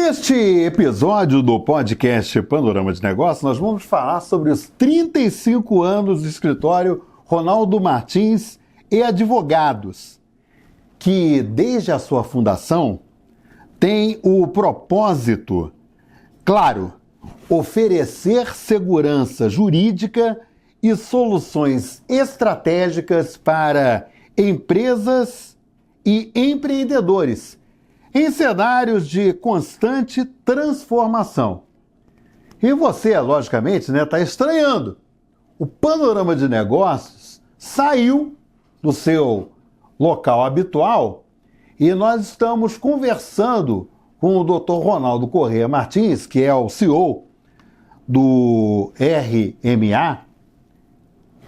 Neste episódio do podcast Panorama de Negócios, nós vamos falar sobre os 35 anos do escritório Ronaldo Martins e Advogados, que desde a sua fundação tem o propósito, claro, oferecer segurança jurídica e soluções estratégicas para empresas e empreendedores em cenários de constante transformação. E você, logicamente, está estranhando. O Panorama de Negócios saiu do seu local habitual e nós estamos conversando com o Dr. Ronaldo Corrêa Martins, que é o CEO do RMA,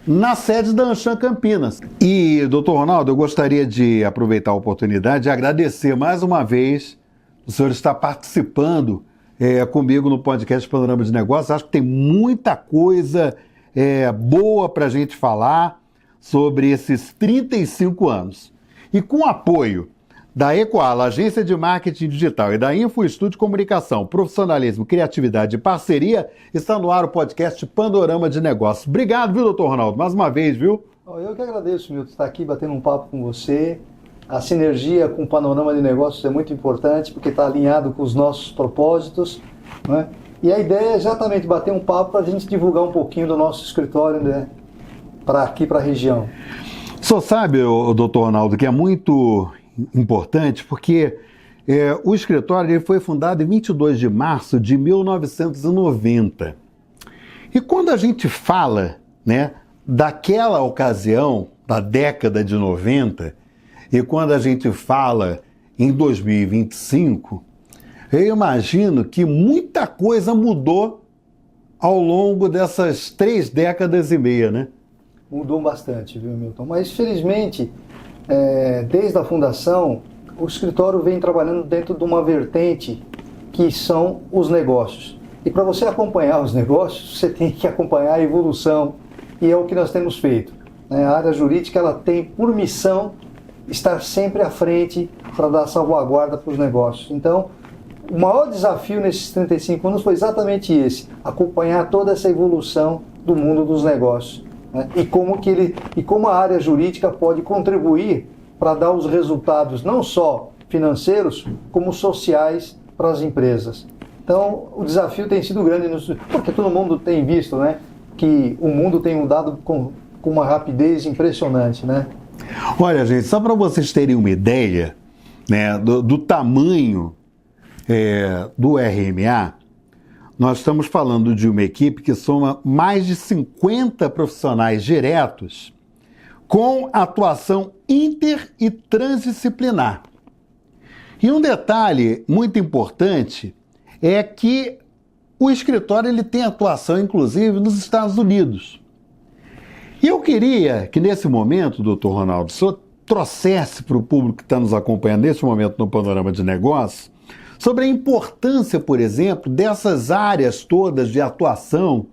na sede da Anshan Campinas. E, doutor Ronaldo, eu gostaria de aproveitar a oportunidade de agradecer mais uma vez o senhor estar participando comigo no podcast Panorama de Negócios. Acho que tem muita coisa boa para a gente falar sobre esses 35 anos. E com o apoio da Equala, Agência de Marketing Digital, e da InfoStúdio Comunicação, Profissionalismo, Criatividade e Parceria, está no ar o podcast Panorama de Negócios. Obrigado, viu, doutor Ronaldo, mais uma vez, viu? Eu que agradeço, Milton, estar aqui batendo um papo com você. A sinergia com o Panorama de Negócios é muito importante, porque está alinhado com os nossos propósitos, né? E a ideia é exatamente bater um papo para a gente divulgar um pouquinho do nosso escritório, né, para aqui, para a região. O senhor sabe, doutor Ronaldo, que é muito importante, porque o escritório ele foi fundado em 22 de março de 1990. E quando a gente fala, né, daquela ocasião, da década de 90, e quando a gente fala em 2025, eu imagino que muita coisa mudou ao longo dessas 3 décadas e meia, né? Mudou bastante, viu, Milton? Mas, felizmente, desde a fundação, o escritório vem trabalhando dentro de uma vertente que são os negócios. E para você acompanhar os negócios, você tem que acompanhar a evolução, e é o que nós temos feito. A área jurídica ela tem por missão estar sempre à frente para dar salvaguarda para os negócios. Então, o maior desafio nesses 35 anos foi exatamente esse, acompanhar toda essa evolução do mundo dos negócios. E como a área jurídica pode contribuir para dar os resultados não só financeiros, como sociais para as empresas. Então, o desafio tem sido grande, porque todo mundo tem visto, né, que o mundo tem mudado com uma rapidez impressionante, né? Olha, gente, só para vocês terem uma ideia, né, do tamanho do RMA, nós estamos falando de uma equipe que soma mais de 50 profissionais diretos com atuação inter e transdisciplinar. E um detalhe muito importante é que o escritório ele tem atuação, inclusive, nos Estados Unidos. E eu queria que, nesse momento, doutor Ronaldo, o senhor trouxesse para o público que está nos acompanhando nesse momento no Panorama de Negócios sobre a importância, por exemplo, dessas áreas todas de atuação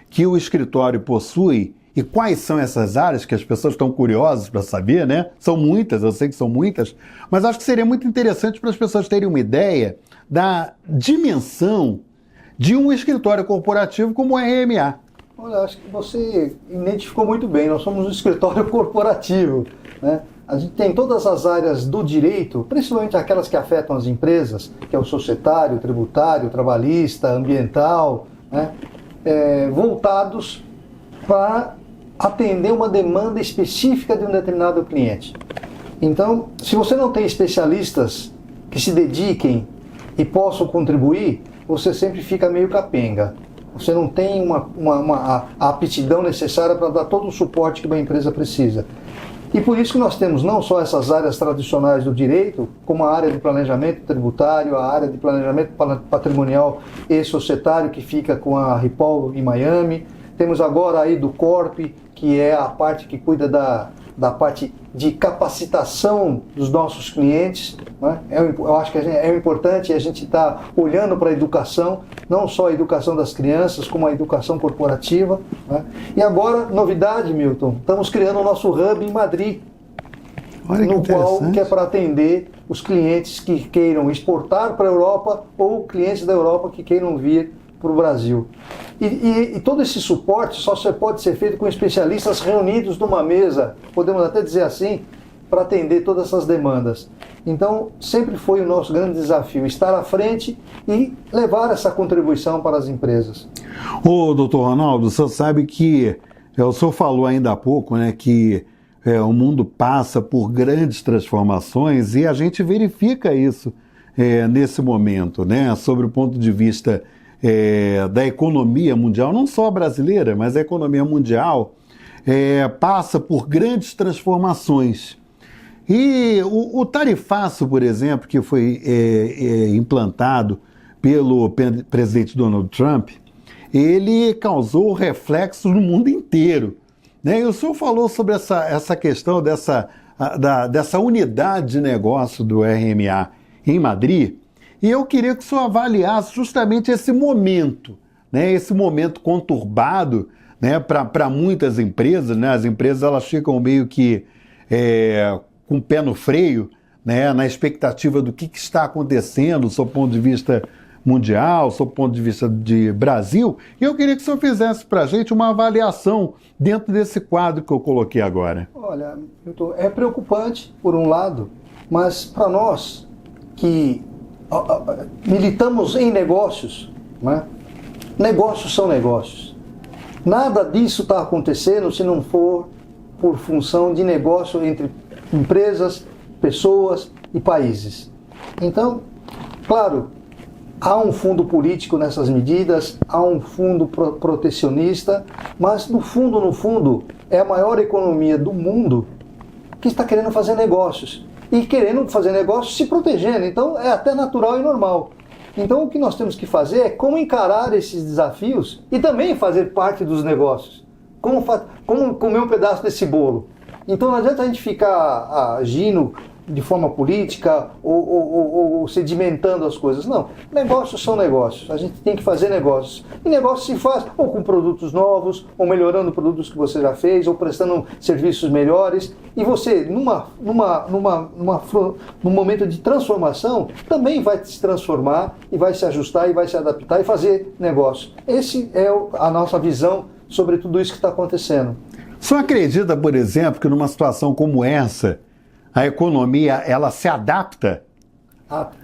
que o escritório possui e quais são essas áreas que as pessoas estão curiosas para saber, né? São muitas, eu sei que são muitas, mas acho que seria muito interessante para as pessoas terem uma ideia da dimensão de um escritório corporativo como o RMA. Olha, acho que você identificou muito bem, nós somos um escritório corporativo, né? A gente tem todas as áreas do direito, principalmente aquelas que afetam as empresas, que é o societário, tributário, trabalhista, ambiental, né? Voltados para atender uma demanda específica de um determinado cliente. Então, se você não tem especialistas que se dediquem e possam contribuir, você sempre fica meio capenga. Você não tem a aptidão necessária para dar todo o suporte que uma empresa precisa. E por isso que nós temos não só essas áreas tradicionais do direito, como a área de planejamento tributário, a área de planejamento patrimonial e societário, que fica com a Ripoll em Miami. Temos agora aí do Corp, que é a parte que cuida da parte de capacitação dos nossos clientes, né? Eu acho que é importante a gente estar olhando para a educação, não só a educação das crianças, como a educação corporativa, né? E agora, novidade, Milton, estamos criando o nosso hub em Madrid. Olha no qual interessante. que é para atender os clientes que queiram exportar para a Europa ou clientes da Europa que queiram vir para o Brasil. E todo esse suporte só pode ser feito com especialistas reunidos numa mesa, podemos até dizer assim, para atender todas essas demandas. Então, sempre foi o nosso grande desafio, estar à frente e levar essa contribuição para as empresas. Ô, doutor Ronaldo, o senhor sabe que, o senhor falou ainda há pouco, né, que o mundo passa por grandes transformações e a gente verifica isso nesse momento, né, sobre o ponto de vista da economia mundial, não só brasileira, mas a economia mundial passa por grandes transformações. E o tarifaço, por exemplo, que foi implantado pelo presidente Donald Trump, ele causou reflexos no mundo inteiro, né? E o senhor falou sobre essa questão dessa unidade de negócio do RMA em Madrid, e eu queria que o senhor avaliasse justamente esse momento, né? Esse momento conturbado, né? Para muitas empresas, né? As empresas elas ficam meio que com o pé no freio, né? Na expectativa do que está acontecendo, do seu ponto de vista mundial, do seu ponto de vista de Brasil, e eu queria que o senhor fizesse para a gente uma avaliação dentro desse quadro que eu coloquei agora. Olha, é preocupante, por um lado, mas para nós que militamos em negócios, né? Negócios são negócios. Nada disso está acontecendo se não for por função de negócio entre empresas, pessoas e países. Então, claro, há um fundo político nessas medidas, há um fundo protecionista, mas no fundo, é a maior economia do mundo que está querendo fazer negócios. E querendo fazer negócios se protegendo, então é até natural e normal. Então o que nós temos que fazer é como encarar esses desafios e também fazer parte dos negócios. Como comer um pedaço desse bolo. Então não adianta a gente ficar agindo de forma política ou sedimentando as coisas. Não, negócios são negócios, a gente tem que fazer negócios. E negócio se faz ou com produtos novos, ou melhorando produtos que você já fez, ou prestando serviços melhores. E você, num momento de transformação, também vai se transformar e vai se ajustar e vai se adaptar e fazer negócio. Essa é a nossa visão sobre tudo isso que está acontecendo. O senhor acredita, por exemplo, que numa situação como essa, a economia, ela se adapta?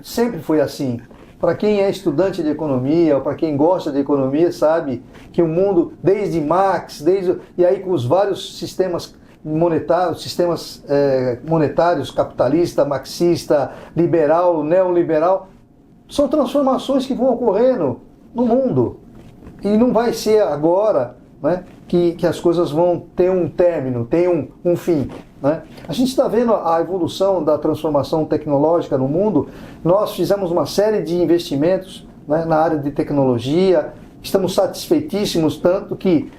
Sempre foi assim. Para quem é estudante de economia, ou para quem gosta de economia, sabe que o mundo, desde Marx, e aí com os vários sistemas monetários, capitalista, marxista, liberal, neoliberal, são transformações que vão ocorrendo no mundo. E não vai ser agora, né, que as coisas vão ter um término, ter um fim. Né? A gente está vendo a evolução da transformação tecnológica no mundo. Nós fizemos uma série de investimentos, né, na área de tecnologia, estamos satisfeitíssimos, tanto que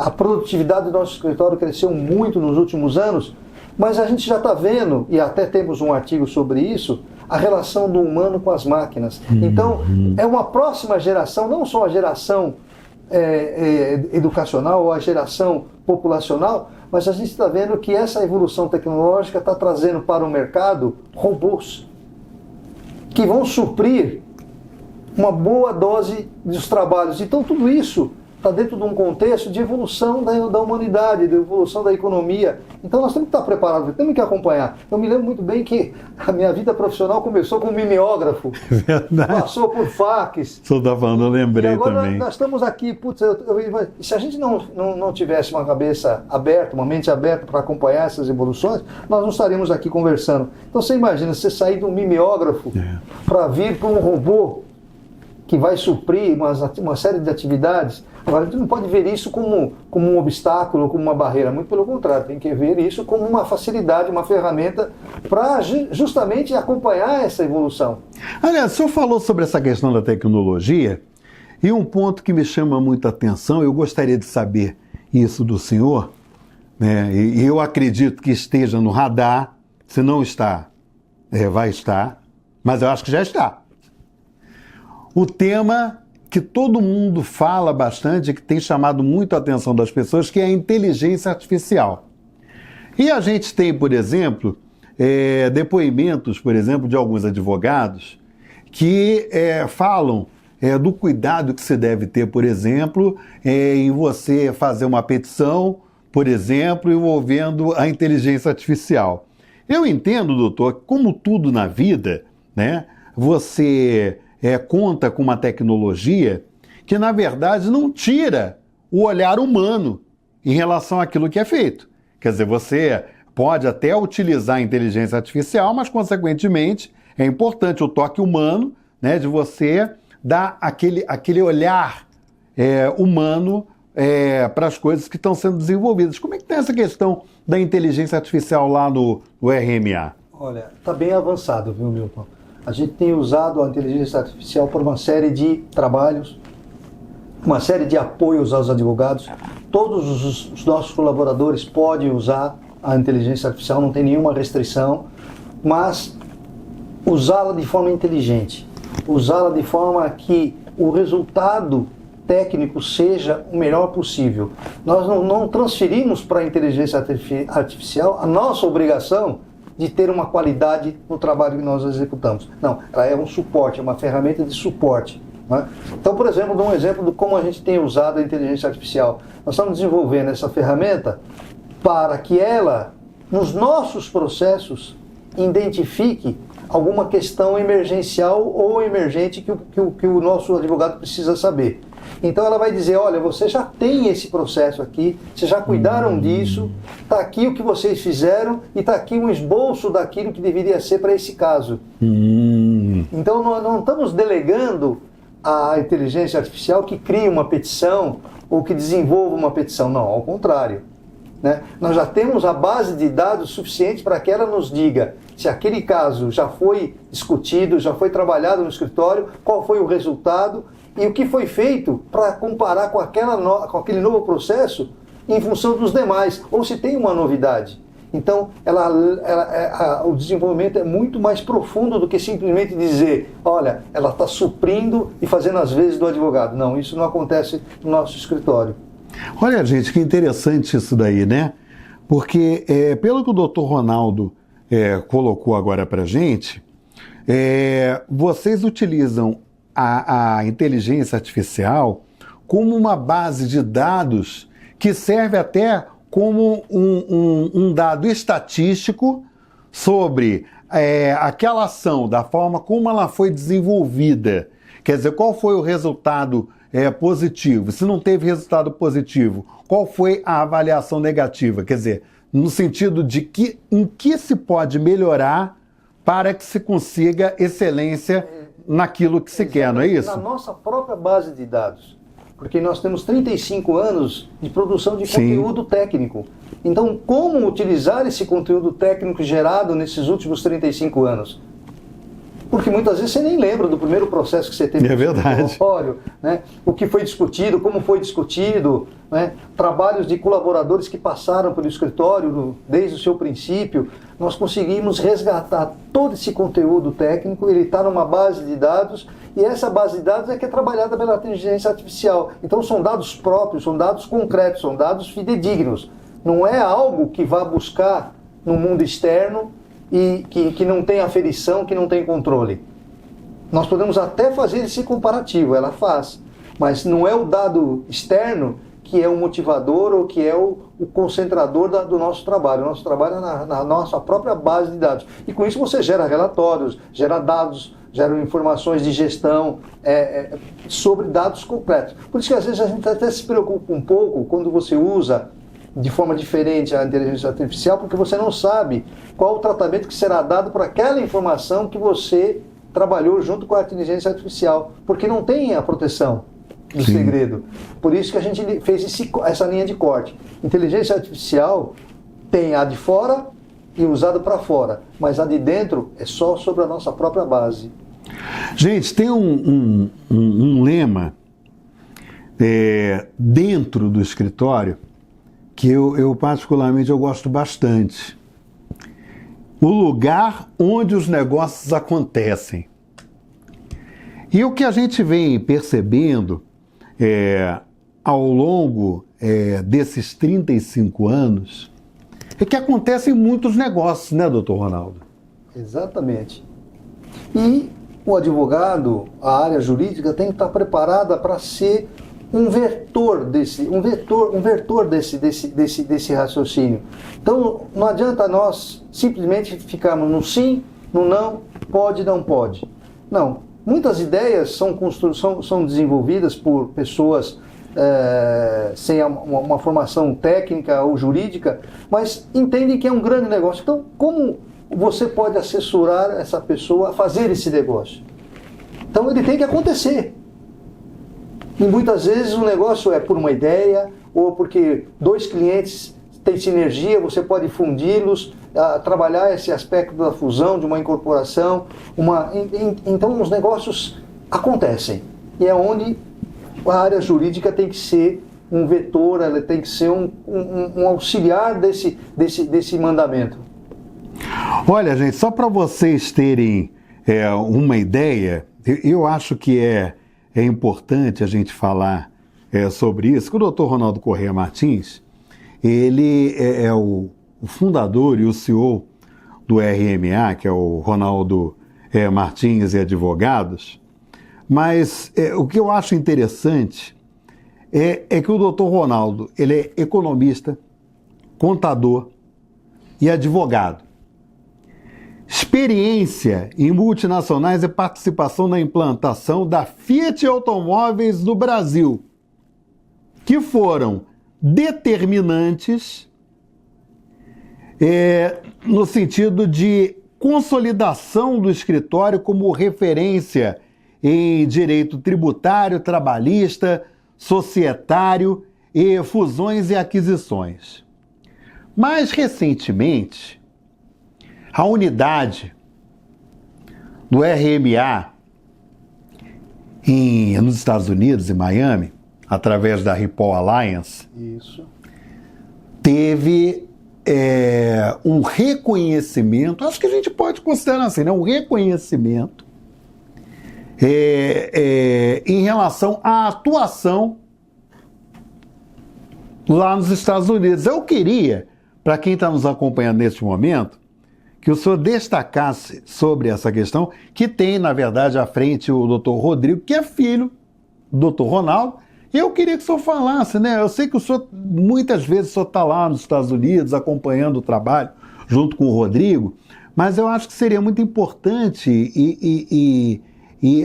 a produtividade do nosso escritório cresceu muito nos últimos anos, mas a gente já está vendo, e até temos um artigo sobre isso, a relação do humano com as máquinas. Então, é uma próxima geração, não só a geração educacional ou a geração populacional, mas a gente está vendo que essa evolução tecnológica está trazendo para o mercado robôs que vão suprir uma boa dose dos trabalhos. Então tudo isso está dentro de um contexto de evolução da humanidade, de evolução da economia. Então nós temos que estar preparados, temos que acompanhar. Eu me lembro muito bem que a minha vida profissional começou com mimeógrafo, passou por fax. O senhor está falando, eu lembrei e agora também. Nós estamos aqui, se a gente não tivesse uma cabeça aberta, uma mente aberta para acompanhar essas evoluções, nós não estaríamos aqui conversando. Então você imagina, você sair de um mimeógrafo para vir para um robô que vai suprir uma série de atividades. Agora, a gente não pode ver isso como um obstáculo, como uma barreira, muito pelo contrário, tem que ver isso como uma facilidade, uma ferramenta para justamente acompanhar essa evolução. Aliás, o senhor falou sobre essa questão da tecnologia, e um ponto que me chama muita atenção, eu gostaria de saber isso do senhor, né? E eu acredito que esteja no radar, se não está, vai estar, mas eu acho que já está. O tema que todo mundo fala bastante, que tem chamado muito a atenção das pessoas, que é a inteligência artificial. E a gente tem, por exemplo, depoimentos, por exemplo, de alguns advogados que falam do cuidado que se deve ter, por exemplo, em você fazer uma petição, por exemplo, envolvendo a inteligência artificial. Eu entendo, doutor, como tudo na vida, né, você conta com uma tecnologia que, na verdade, não tira o olhar humano em relação àquilo que é feito. Quer dizer, você pode até utilizar a inteligência artificial, mas, consequentemente, é importante o toque humano, né, de você dar aquele olhar humano para as coisas que estão sendo desenvolvidas. Como é que tem essa questão da inteligência artificial lá no RMA? Olha, está bem avançado, viu, Milton? A gente tem usado a inteligência artificial por uma série de trabalhos, uma série de apoios aos advogados. Todos os nossos colaboradores podem usar a inteligência artificial, não tem nenhuma restrição, mas usá-la de forma inteligente, usá-la de forma que o resultado técnico seja o melhor possível. Nós não transferimos para a inteligência artificial a nossa obrigação de ter uma qualidade no trabalho que nós executamos. Não, ela é um suporte, é uma ferramenta de suporte. Né? Então, por exemplo, dou um exemplo de como a gente tem usado a inteligência artificial. Nós estamos desenvolvendo essa ferramenta para que ela, nos nossos processos, identifique alguma questão emergencial ou emergente que o nosso advogado precisa saber. Então ela vai dizer, olha, você já tem esse processo aqui, vocês já cuidaram disso, está aqui o que vocês fizeram e está aqui um esboço daquilo que deveria ser para esse caso. Então nós não estamos delegando à inteligência artificial que crie uma petição ou que desenvolva uma petição, não, ao contrário. Né? Nós já temos a base de dados suficiente para que ela nos diga se aquele caso já foi discutido, já foi trabalhado no escritório, qual foi o resultado e o que foi feito para comparar com aquele novo processo em função dos demais, ou se tem uma novidade. Então, o desenvolvimento é muito mais profundo do que simplesmente dizer, olha, ela está suprindo e fazendo as vezes do advogado. Não, isso não acontece no nosso escritório. Olha, gente, que interessante isso daí, né? Porque, pelo que o doutor Ronaldo colocou agora para a gente, vocês utilizam a inteligência artificial como uma base de dados que serve até como um dado estatístico sobre aquela ação, da forma como ela foi desenvolvida. Quer dizer, qual foi o resultado positivo? Se não teve resultado positivo, qual foi a avaliação negativa? Quer dizer, no sentido de em que se pode melhorar para que se consiga excelência naquilo que se quer, não é isso? Na nossa própria base de dados. Porque nós temos 35 anos de produção de conteúdo técnico. Então, como utilizar esse conteúdo técnico gerado nesses últimos 35 anos? Porque muitas vezes você nem lembra do primeiro processo que você teve no escritório, né? O que foi discutido, como foi discutido, né? Trabalhos de colaboradores que passaram pelo escritório desde o seu princípio. Nós conseguimos resgatar todo esse conteúdo técnico, ele está numa base de dados, e essa base de dados é que é trabalhada pela inteligência artificial. Então são dados próprios, são dados concretos, são dados fidedignos. Não é algo que vá buscar no mundo externo e que não tem aferição, que não tem controle. Nós podemos até fazer esse comparativo, ela faz, mas não é o dado externo que é o motivador ou que é o concentrador do nosso trabalho. O nosso trabalho é na nossa própria base de dados. E com isso você gera relatórios, gera dados, gera informações de gestão sobre dados concretos. Por isso que às vezes a gente até se preocupa um pouco quando você usa de forma diferente a inteligência artificial, porque você não sabe qual o tratamento que será dado para aquela informação que você trabalhou junto com a inteligência artificial, porque não tem a proteção do segredo. Por isso que a gente fez essa linha de corte. Inteligência artificial tem a de fora e usada para fora, mas a de dentro é só sobre a nossa própria base. Gente, tem um lema dentro do escritório que eu particularmente gosto bastante. O lugar onde os negócios acontecem. E o que a gente vem percebendo ao longo desses 35 anos é que acontece em muitos negócios, né, doutor Ronaldo? Exatamente. E o advogado, a área jurídica, tem que estar preparada para ser um vetor desse raciocínio. Então, não adianta nós simplesmente ficarmos no sim, no não, pode, não pode. Não. Muitas ideias são desenvolvidas por pessoas sem uma formação técnica ou jurídica, mas entendem que é um grande negócio. Então, como você pode assessorar essa pessoa a fazer esse negócio? Então, ele tem que acontecer. E muitas vezes o negócio é por uma ideia, ou porque dois clientes têm sinergia, você pode fundi-los, trabalhar esse aspecto da fusão, de uma incorporação. Então os negócios acontecem. E é onde a área jurídica tem que ser um vetor, ela tem que ser um auxiliar desse mandamento. Olha, gente, só para vocês terem uma ideia, eu acho que é importante a gente falar sobre isso, que o Dr. Ronaldo Corrêa Martins, ele é o fundador e o CEO do RMA, que é o Ronaldo Martins e Advogados, mas o que eu acho interessante é que o Dr. Ronaldo, ele é economista, contador e advogado. Experiência em multinacionais e participação na implantação da Fiat Automóveis no Brasil, que foram determinantes no sentido de consolidação do escritório como referência em direito tributário, trabalhista, societário e fusões e aquisições. Mais recentemente, a unidade do RMA nos Estados Unidos, em Miami, através da Ripple Alliance, Isso. teve um reconhecimento, acho que a gente pode considerar assim, né? Um reconhecimento em relação à atuação lá nos Estados Unidos. Eu queria, para quem está nos acompanhando neste momento, que o senhor destacasse sobre essa questão, que tem, na verdade, à frente o doutor Rodrigo, que é filho do doutor Ronaldo. E eu queria que o senhor falasse, né? Eu sei que o senhor, muitas vezes, o senhor está lá nos Estados Unidos acompanhando o trabalho junto com o Rodrigo, mas eu acho que seria muito importante e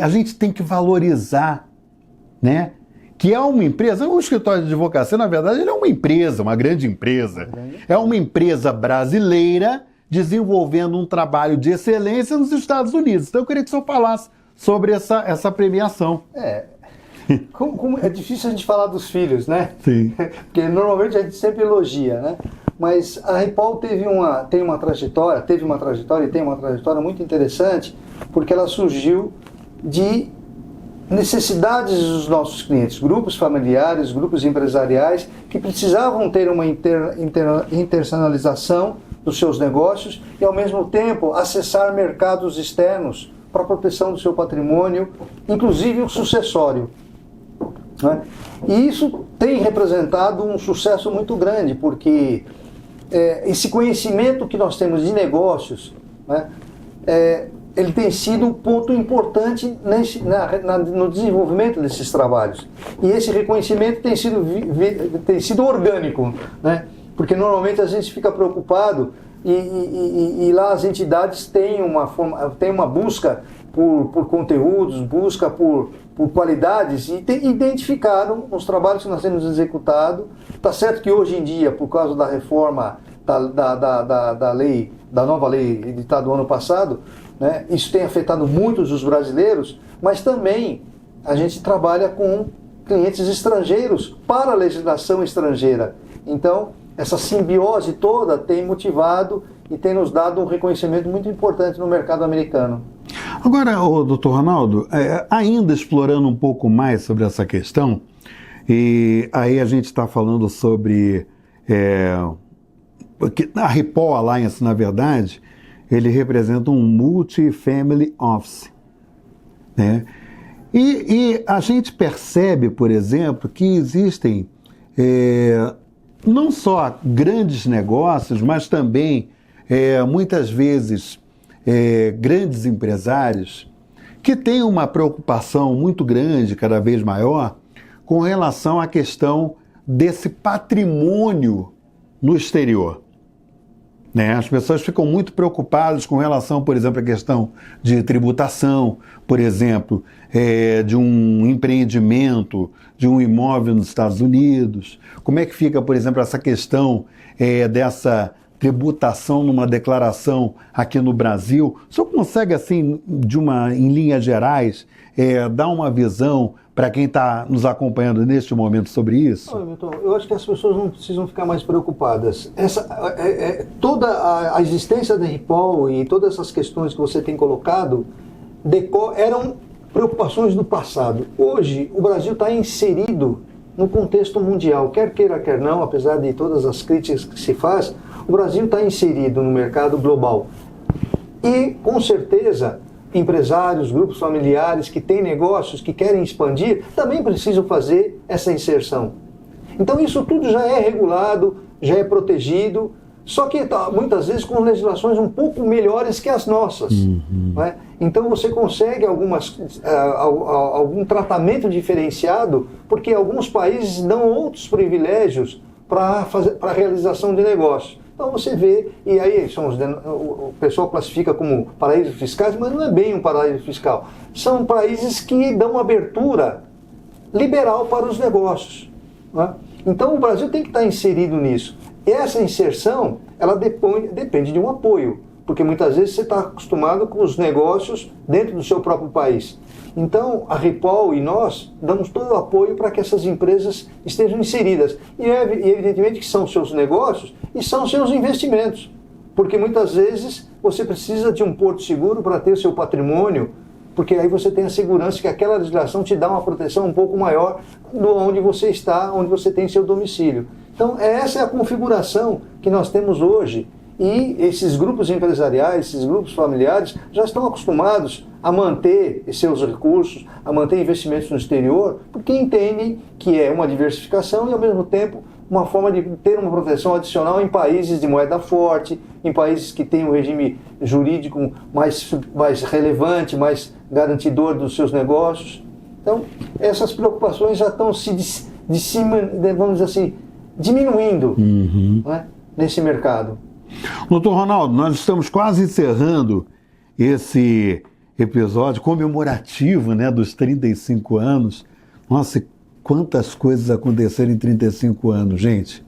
a gente tem que valorizar, né? Que é uma empresa, o escritório de advocacia, na verdade, ele é uma empresa, uma grande empresa. É uma empresa brasileira desenvolvendo um trabalho de excelência nos Estados Unidos. Então eu queria que o senhor falasse sobre essa premiação. Como é difícil a gente falar dos filhos, né? Sim. Porque normalmente a gente sempre elogia, né? Mas a Ripple teve uma trajetória e tem uma trajetória muito interessante, porque ela surgiu de necessidades dos nossos clientes, grupos familiares, grupos empresariais, que precisavam ter uma internacionalização dos seus negócios e, ao mesmo tempo, acessar mercados externos para a proteção do seu patrimônio, inclusive o sucessório. Né? E isso tem representado um sucesso muito grande, porque esse conhecimento que nós temos de negócios, né, ele tem sido um ponto importante no desenvolvimento desses trabalhos. E esse reconhecimento tem sido orgânico, né? Porque normalmente a gente fica preocupado e lá as entidades têm uma busca por conteúdos, busca por qualidades, e identificaram os trabalhos que nós temos executado. Está certo que hoje em dia, por causa da reforma da nova lei editada do ano passado, né, isso tem afetado muitos os brasileiros, mas também a gente trabalha com clientes estrangeiros para a legislação estrangeira. Então, essa simbiose toda tem motivado e tem nos dado um reconhecimento muito importante no mercado americano. Agora, doutor Ronaldo, ainda explorando um pouco mais sobre essa questão, e aí a gente está falando sobre a Ripple Alliance, na verdade, ele representa um multi-family office, né? E a gente percebe, por exemplo, que existem não só grandes negócios, mas também, muitas vezes, grandes empresários que têm uma preocupação muito grande, cada vez maior, com relação à questão desse patrimônio no exterior. Né? As pessoas ficam muito preocupadas com relação, por exemplo, à questão de tributação, por exemplo, de um empreendimento, de um imóvel nos Estados Unidos. Como é que fica, por exemplo, essa questão dessa tributação numa declaração aqui no Brasil? O senhor consegue, assim, em linhas gerais, dar uma visão para quem está nos acompanhando neste momento sobre isso? Olha, Milton, eu acho que as pessoas não precisam ficar mais preocupadas. Toda a existência da RIPOL e todas essas questões que você tem colocado eram preocupações do passado. Hoje, o Brasil está inserido no contexto mundial, quer queira, quer não, apesar de todas as críticas que se faz, o Brasil está inserido no mercado global. E, com certeza, empresários, grupos familiares que têm negócios, que querem expandir, também precisam fazer essa inserção. Então isso tudo já é regulado, já é protegido, só que muitas vezes com legislações um pouco melhores que as nossas. Não é? Então você consegue algum tratamento diferenciado, porque alguns países dão outros privilégios para a realização de negócios. Então você vê, e aí o pessoal classifica como paraísos fiscais, mas não é bem um paraíso fiscal. São países que dão abertura liberal para os negócios. Né? Então o Brasil tem que estar inserido nisso. E essa inserção, ela depende de um apoio, porque muitas vezes você está acostumado com os negócios dentro do seu próprio país. Então, a RIPOL e nós damos todo o apoio para que essas empresas estejam inseridas. E evidentemente que são seus negócios e são seus investimentos. Porque muitas vezes você precisa de um porto seguro para ter o seu patrimônio, porque aí você tem a segurança que aquela legislação te dá uma proteção um pouco maior do onde você está, onde você tem seu domicílio. Então, essa é a configuração que nós temos hoje. E esses grupos empresariais, esses grupos familiares já estão acostumados a manter seus recursos, a manter investimentos no exterior, porque entendem que é uma diversificação e, ao mesmo tempo, uma forma de ter uma proteção adicional em países de moeda forte, em países que têm um regime jurídico mais relevante, mais garantidor dos seus negócios. Então, essas preocupações já estão vamos dizer assim, diminuindo né, nesse mercado. Doutor Ronaldo, nós estamos quase encerrando esse episódio comemorativo, né, dos 35 anos. Nossa, quantas coisas aconteceram em 35 anos, gente.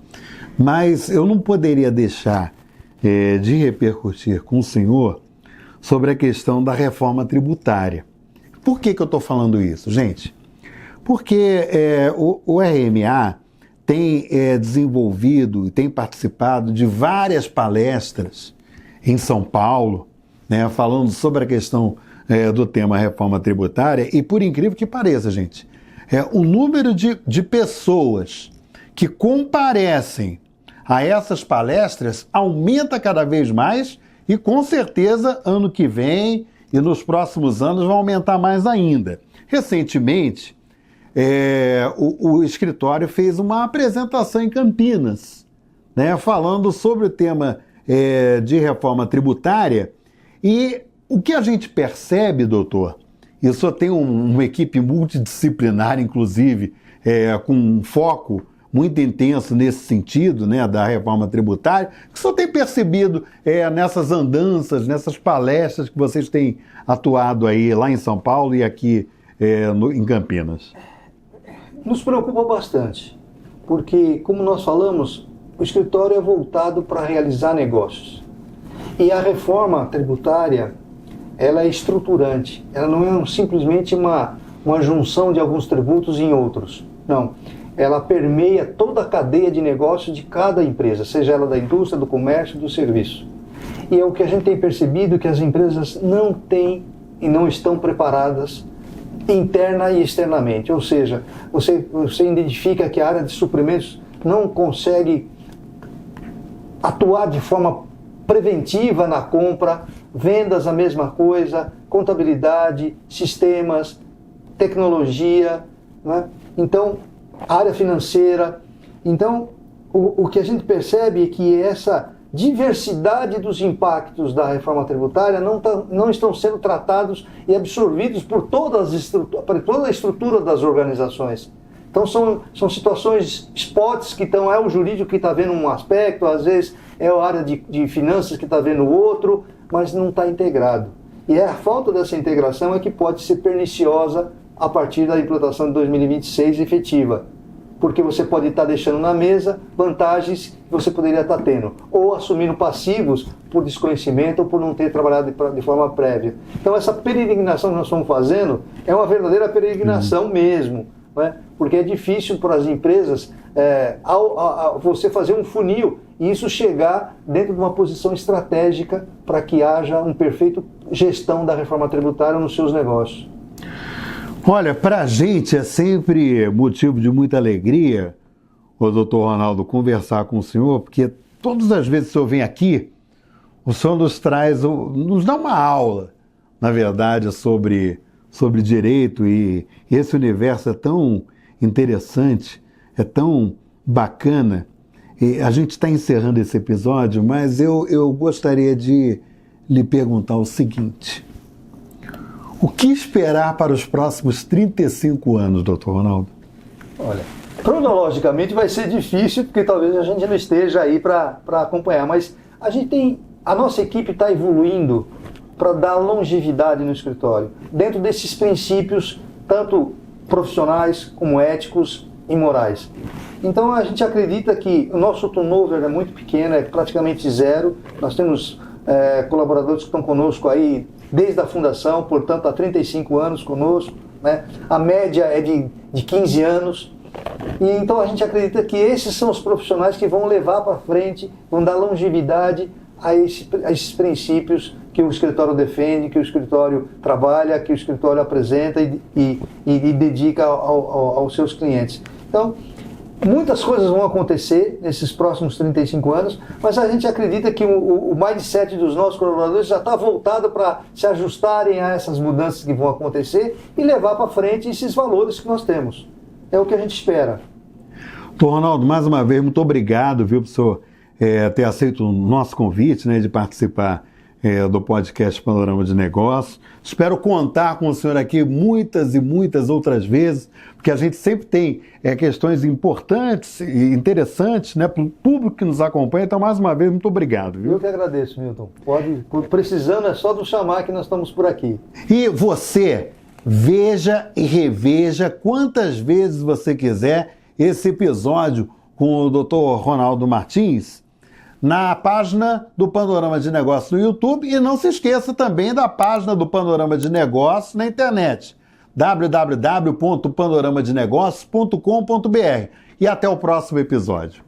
Mas eu não poderia deixar de repercutir com o senhor sobre a questão da reforma tributária. Por que eu estou falando isso, gente? Porque o RMA tem desenvolvido e tem participado de várias palestras em São Paulo, né, falando sobre a questão do tema reforma tributária, e por incrível que pareça, gente, o número de pessoas que comparecem a essas palestras aumenta cada vez mais e com certeza ano que vem e nos próximos anos vai aumentar mais ainda. Recentemente, o escritório fez uma apresentação em Campinas, né, falando sobre o tema de reforma tributária, e o que a gente percebe, doutor, isso tem uma equipe multidisciplinar, inclusive, com um foco muito intenso nesse sentido, né, da reforma tributária, que o senhor tem percebido nessas andanças, nessas palestras que vocês têm atuado aí lá em São Paulo e aqui em Campinas? Nos preocupa bastante, porque, como nós falamos, o escritório é voltado para realizar negócios. E a reforma tributária, ela é estruturante, ela não é simplesmente uma junção de alguns tributos em outros. Não, ela permeia toda a cadeia de negócios de cada empresa, seja ela da indústria, do comércio, do serviço. E é o que a gente tem percebido, que as empresas não têm e não estão preparadas interna e externamente, ou seja, você identifica que a área de suprimentos não consegue atuar de forma preventiva na compra, vendas a mesma coisa, contabilidade, sistemas, tecnologia, né? Então, área financeira. Então, o que a gente percebe é que essa diversidade dos impactos da reforma tributária não estão sendo tratados e absorvidos por toda a estrutura das organizações. Então são situações, spots que é o jurídico que está vendo um aspecto, às vezes é a área de finanças que está vendo o outro, mas não está integrado. E a falta dessa integração é que pode ser perniciosa a partir da implantação de 2026 efetiva. Porque você pode estar deixando na mesa vantagens que você poderia estar tendo, ou assumindo passivos por desconhecimento ou por não ter trabalhado de forma prévia. Então essa peregrinação que nós estamos fazendo é uma verdadeira peregrinação mesmo, né? Porque é difícil para as empresas você fazer um funil e isso chegar dentro de uma posição estratégica para que haja uma perfeita gestão da reforma tributária nos seus negócios. Olha, para a gente é sempre motivo de muita alegria, o doutor Ronaldo, conversar com o senhor, porque todas as vezes que o senhor vem aqui, o senhor nos dá uma aula, na verdade, sobre direito, e esse universo é tão interessante, é tão bacana. E a gente está encerrando esse episódio, mas eu gostaria de lhe perguntar o seguinte: o que esperar para os próximos 35 anos, doutor Ronaldo? Olha, cronologicamente vai ser difícil, porque talvez a gente não esteja aí para acompanhar, mas a nossa equipe está evoluindo para dar longevidade no escritório, dentro desses princípios, tanto profissionais como éticos e morais. Então a gente acredita que o nosso turnover é muito pequeno, é praticamente zero. Nós temos colaboradores que estão conosco aí desde a fundação, portanto há 35 anos conosco, né? A média é de 15 anos. E então a gente acredita que esses são os profissionais que vão levar para frente, vão dar longevidade a esses princípios que o escritório defende, que o escritório trabalha, que o escritório apresenta e dedica aos seus clientes. Então, muitas coisas vão acontecer nesses próximos 35 anos, mas a gente acredita que o mindset dos nossos colaboradores já está voltado para se ajustarem a essas mudanças que vão acontecer e levar para frente esses valores que nós temos. É o que a gente espera. Doutor Ronaldo, mais uma vez, muito obrigado, viu, por o senhor ter aceito o nosso convite, né, de participar do podcast Panorama de Negócios. Espero contar com o senhor aqui muitas e muitas outras vezes, porque a gente sempre tem questões importantes e interessantes, né, para o público que nos acompanha. Então, mais uma vez, muito obrigado. Viu? Eu que agradeço, Milton. Precisando, é só nos chamar que nós estamos por aqui. E você, veja e reveja quantas vezes você quiser esse episódio com o Dr. Ronaldo Martins na página do Panorama de Negócios no YouTube, e não se esqueça também da página do Panorama de Negócios na internet, www.panoramadenegócios.com.br. E até o próximo episódio.